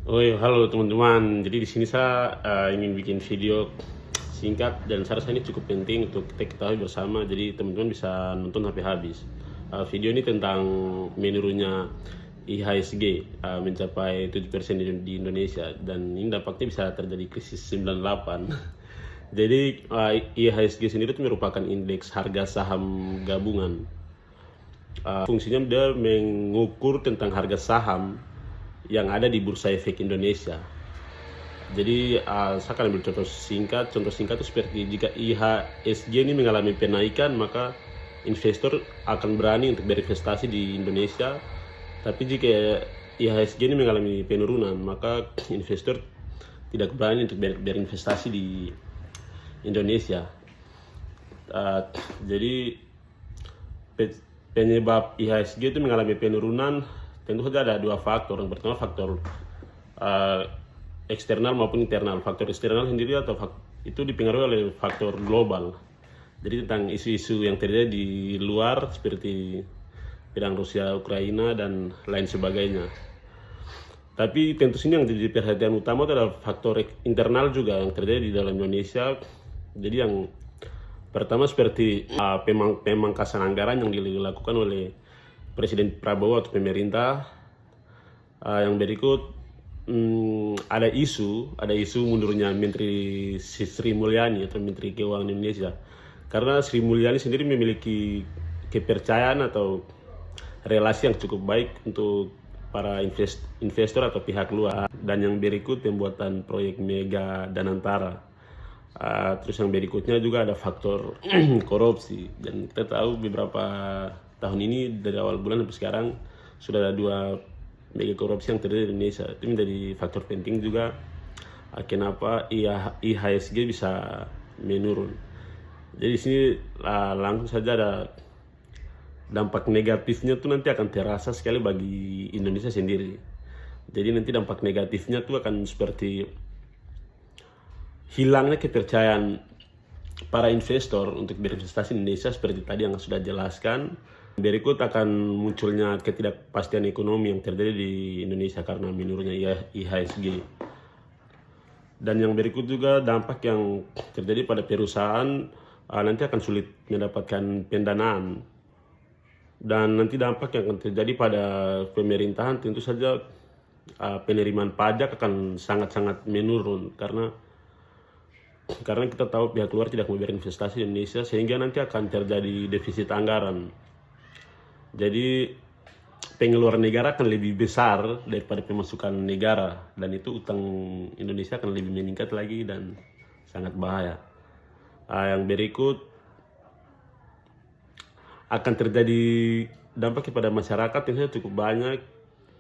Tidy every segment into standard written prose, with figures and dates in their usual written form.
Halo teman-teman. Jadi di sini saya ingin bikin video singkat dan saya rasa ini cukup penting untuk kita ketahui bersama. Jadi teman-teman bisa nonton sampai habis. Video ini tentang menurunnya IHSG mencapai 7% di Indonesia dan ini dampaknya bisa terjadi krisis 98. Jadi IHSG sendiri itu merupakan indeks harga saham gabungan. Fungsinya dia mengukur tentang harga saham yang ada di Bursa Efek Indonesia. Jadi saya akan ambil contoh singkat. Contoh singkat itu seperti jika IHSG ini mengalami penaikan, maka investor akan berani untuk berinvestasi di Indonesia. Tapi jika IHSG ini mengalami penurunan, maka investor tidak berani untuk berinvestasi di Indonesia. Jadi penyebab IHSG itu mengalami penurunan tentu saja ada dua faktor. Yang pertama faktor eksternal maupun internal. Faktor eksternal sendiri itu dipengaruhi oleh faktor global. Jadi tentang isu-isu yang terjadi di luar seperti perang Rusia Ukraina dan lain sebagainya. Tapi tentu sini yang jadi perhatian utama adalah faktor internal juga yang terjadi di dalam Indonesia. Jadi yang pertama seperti pemangkasan anggaran yang dilakukan oleh Presiden Prabowo atau pemerintah. Yang berikut ada isu mundurnya Menteri Sri Mulyani atau Menteri Keuangan Indonesia, karena Sri Mulyani sendiri memiliki kepercayaan atau relasi yang cukup baik untuk para investor atau pihak luar. Dan yang berikut pembuatan proyek mega Danantara. Terus yang berikutnya juga ada faktor korupsi, dan kita tahu beberapa tahun ini dari awal bulan sampai sekarang sudah ada 2 mega korupsi yang terjadi di Indonesia. Itu menjadi faktor penting juga kenapa IHSG bisa menurun. Jadi di sini langsung saja ada dampak negatifnya tuh nanti akan terasa sekali bagi Indonesia sendiri. Jadi nanti dampak negatifnya tuh akan seperti hilangnya kepercayaan para investor untuk berinvestasi di Indonesia seperti tadi yang sudah jelaskan. Berikut akan munculnya ketidakpastian ekonomi yang terjadi di Indonesia karena menurunnya IHSG. Dan yang berikut juga dampak yang terjadi pada perusahaan, nanti akan sulit mendapatkan pendanaan. Dan nanti dampak yang akan terjadi pada pemerintahan tentu saja penerimaan pajak akan sangat-sangat menurun karena kita tahu pihak luar tidak mau berinvestasi di Indonesia, sehingga nanti akan terjadi defisit anggaran. Jadi pengeluaran negara akan lebih besar daripada pemasukan negara, dan itu utang Indonesia akan lebih meningkat lagi dan sangat bahaya. Yang berikut akan terjadi dampak kepada masyarakat yang cukup banyak.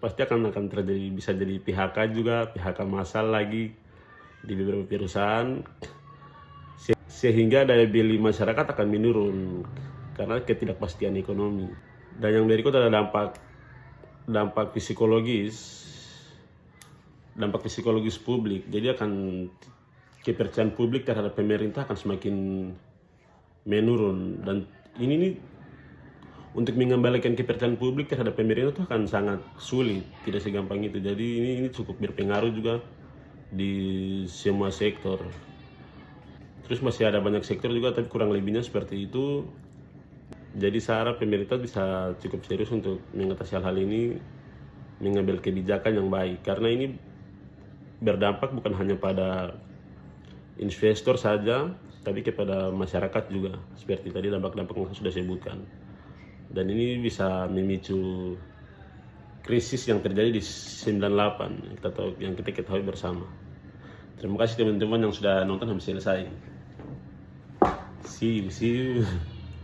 Pasti akan terjadi, bisa jadi PHK juga, PHK massal lagi di beberapa perusahaan, sehingga daya beli masyarakat akan menurun karena ketidakpastian ekonomi. Dan yang berikut adalah dampak psikologis publik. Jadi akan kepercayaan publik terhadap pemerintah akan semakin menurun, dan ini nih untuk mengembalikan kepercayaan publik terhadap pemerintah itu akan sangat sulit, tidak segampang itu. Jadi ini cukup berpengaruh juga di semua sektor. Terus masih ada banyak sektor juga, tapi kurang lebihnya seperti itu. Jadi saya harap pemerintah bisa cukup serius untuk mengatasi hal ini, mengambil kebijakan yang baik, karena ini berdampak bukan hanya pada investor saja, tapi kepada masyarakat juga, seperti tadi dampak-dampak yang sudah saya sebutkan. Dan ini bisa memicu krisis yang terjadi di 98 yang kita ketahui bersama. Terima kasih teman-teman yang sudah nonton sampai selesai. See you.